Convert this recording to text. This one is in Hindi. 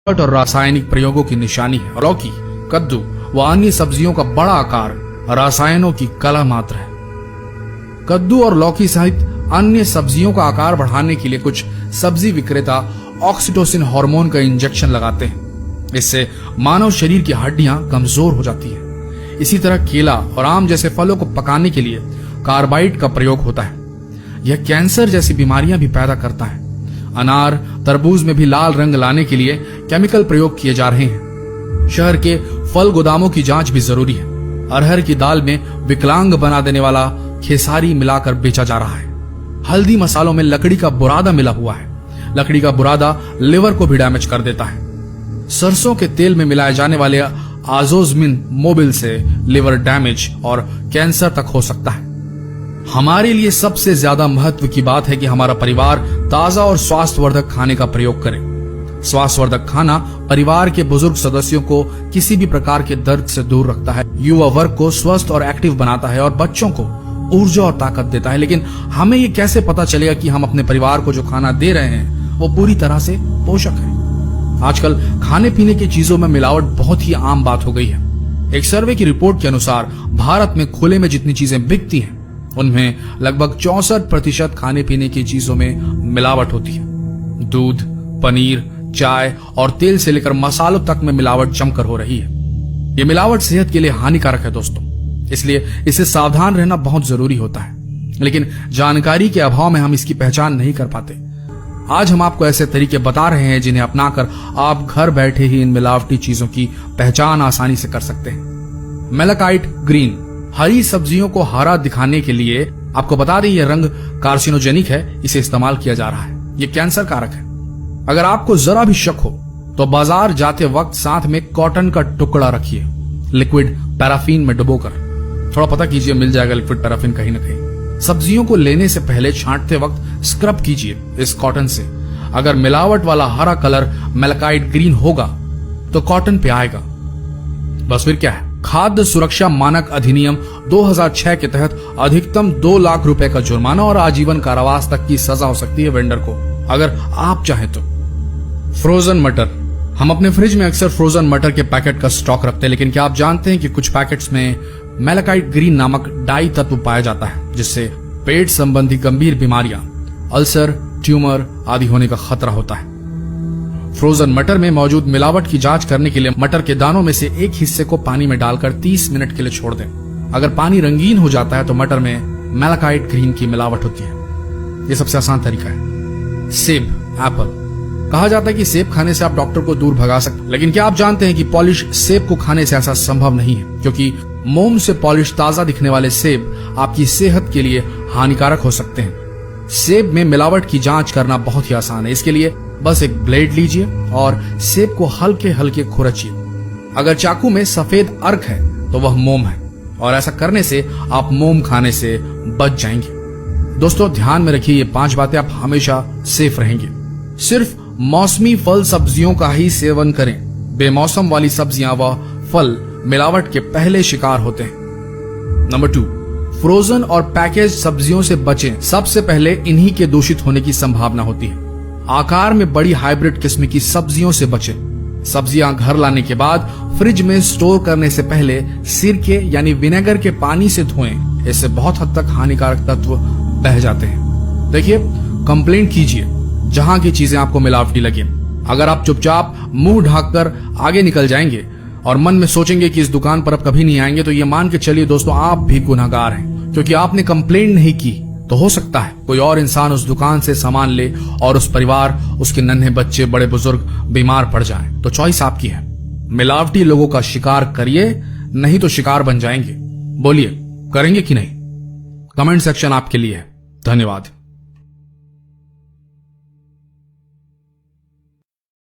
और रासायनिक प्रयोगों की निशानी है। लौकी, कद्दू व अन्य सब्जियों का बड़ा आकार रसायनों की कला मात्र है। कद्दू और लौकी सहित अन्य सब्जियों का आकार बढ़ाने के लिए कुछ सब्जी विक्रेता ऑक्सीटोसिन हार्मोन का इंजेक्शन लगाते हैं। इससे मानव शरीर की हड्डियां कमजोर हो जाती है। इसी तरह केला और आम जैसे फलों को पकाने के लिए कार्बाइड का प्रयोग होता है। यह कैंसर जैसी बीमारियां भी पैदा करता है। अनार, तरबूज में भी लाल रंग लाने के लिए केमिकल प्रयोग किए जा रहे हैं। शहर के फल गोदामों की जांच भी जरूरी है। अरहर की दाल में विकलांग बना देने वाला खेसारी मिलाकर बेचा जा रहा है। हल्दी मसालों में लकड़ी का बुरादा मिला हुआ है। लकड़ी का बुरादा लिवर को भी डैमेज कर देता है। सरसों के तेल में मिलाए जाने वाले आजोजमिन मोबिल से लिवर डैमेज और कैंसर तक हो सकता है। हमारे लिए सबसे ज्यादा महत्व की बात है कि हमारा परिवार ताजा और स्वास्थ्यवर्धक खाने का प्रयोग करे। स्वास्थ्यवर्धक खाना परिवार के बुजुर्ग सदस्यों को किसी भी प्रकार के दर्द से दूर रखता है, युवा वर्ग को स्वस्थ और एक्टिव बनाता है और बच्चों को ऊर्जा और ताकत देता है। लेकिन हमें ये कैसे पता चलेगा कि हम अपने परिवार को जो खाना दे रहे हैं वो पूरी तरह से पोषक है? आजकल खाने पीने की चीजों में मिलावट बहुत ही आम बात हो गई है। एक सर्वे की रिपोर्ट के अनुसार भारत में खुले में जितनी चीजें बिकती हैं उनमें लगभग 64% खाने पीने की चीजों में मिलावट होती है। दूध, पनीर, चाय और तेल से लेकर मसालों तक में मिलावट जमकर हो रही है। ये मिलावट सेहत के लिए हानिकारक है दोस्तों, इसलिए इसे सावधान रहना बहुत जरूरी होता है। लेकिन जानकारी के अभाव में हम इसकी पहचान नहीं कर पाते। आज हम आपको ऐसे तरीके बता रहे हैं जिन्हें अपनाकर आप घर बैठे ही इन मिलावटी चीजों की पहचान आसानी से कर सकते हैं। मेलाकाइट ग्रीन, हरी सब्जियों को हरा दिखाने के लिए आपको बता दें यह रंग कार्सिनोजेनिक है, इसे इस्तेमाल किया जा रहा है। यह कैंसर कारक है। अगर आपको जरा भी शक हो तो बाजार जाते वक्त साथ में कॉटन का टुकड़ा रखिए, लिक्विड पैराफिन में डुबोकर। थोड़ा पता कीजिए, मिल जाएगा लिक्विड पैराफिन कहीं ना कहीं। सब्जियों को लेने से पहले छांटते वक्त स्क्रब कीजिए इस कॉटन से। अगर मिलावट वाला हरा कलर मेलाकाइट ग्रीन होगा तो कॉटन पे आएगा। बस फिर क्या है, खाद्य सुरक्षा मानक अधिनियम 2006 के तहत अधिकतम 2 लाख रुपए का जुर्माना और आजीवन कारावास तक की सजा हो सकती है वेंडर को, अगर आप चाहें तो। फ्रोजन मटर, हम अपने फ्रिज में अक्सर फ्रोजन मटर के पैकेट का स्टॉक रखते हैं, लेकिन क्या आप जानते हैं कि कुछ पैकेट्स में मेलाकाइट ग्रीन नामक डाई तत्व पाया जाता है, जिससे पेट संबंधी गंभीर बीमारियां, अल्सर, ट्यूमर आदि होने का खतरा होता है। फ्रोजन मटर में मौजूद मिलावट की जांच करने के लिए मटर के दानों में से एक हिस्से को पानी में डालकर 30 मिनट के लिए छोड़ दें। अगर पानी रंगीन हो जाता है तो मटर में मेलाकाइट ग्रीन की मिलावट होती है। यह सबसे आसान तरीका है। सेब, एप्पल, कहा जाता है कि सेब खाने से आप डॉक्टर को दूर भगा सकते, लेकिन क्या आप जानते हैं कि पॉलिश सेब को खाने से ऐसा संभव नहीं है, क्योंकि मोम से पॉलिश ताजा दिखने वाले सेब आपकी सेहत के लिए हानिकारक हो सकते हैं। सेब में मिलावट की जांच करना बहुत ही आसान है। इसके लिए बस एक ब्लेड लीजिए और सेब को हल्के हल्के खुरचिए। अगर चाकू में सफेद अर्क है तो वह मोम है, और ऐसा करने से आप मोम खाने से बच जाएंगे। दोस्तों ध्यान में रखिए, ये 5 बातें, आप हमेशा सेफ रहेंगे। सिर्फ मौसमी फल सब्जियों का ही सेवन करें। बेमौसम वाली सब्जियां व फल मिलावट के पहले शिकार होते हैं। नंबर 2, फ्रोजन और पैकेज सब्जियों से बचें। सबसे पहले इन्हीं के दूषित होने की संभावना होती है। आकार में बड़ी हाइब्रिड किस्म की सब्जियों से बचें। सब्जियां घर लाने के बाद फ्रिज में स्टोर करने से पहले सिरके यानी विनेगर के पानी से धोएं। इससे बहुत हद तक हानिकारक तत्व बह जाते हैं। देखिए, कंप्लेंट कीजिए जहां की चीजें आपको मिलावटी लगे। अगर आप चुपचाप मुंह ढककर आगे निकल जाएंगे और मन में सोचेंगे कि इस दुकान पर अब कभी नहीं आएंगे, तो ये मान के चलिए दोस्तों, आप भी गुनहगार हैं, क्योंकि आपने कंप्लेंट नहीं की। तो हो सकता है कोई और इंसान उस दुकान से सामान ले और उस परिवार, उसके नन्हे बच्चे, बड़े बुजुर्ग बीमार पड़ जाएं। तो चॉइस आपकी है। मिलावटी लोगों का शिकार करिए, नहीं तो शिकार बन जाएंगे। बोलिए, करेंगे कि नहीं? कमेंट सेक्शन आपके लिए है। धन्यवाद।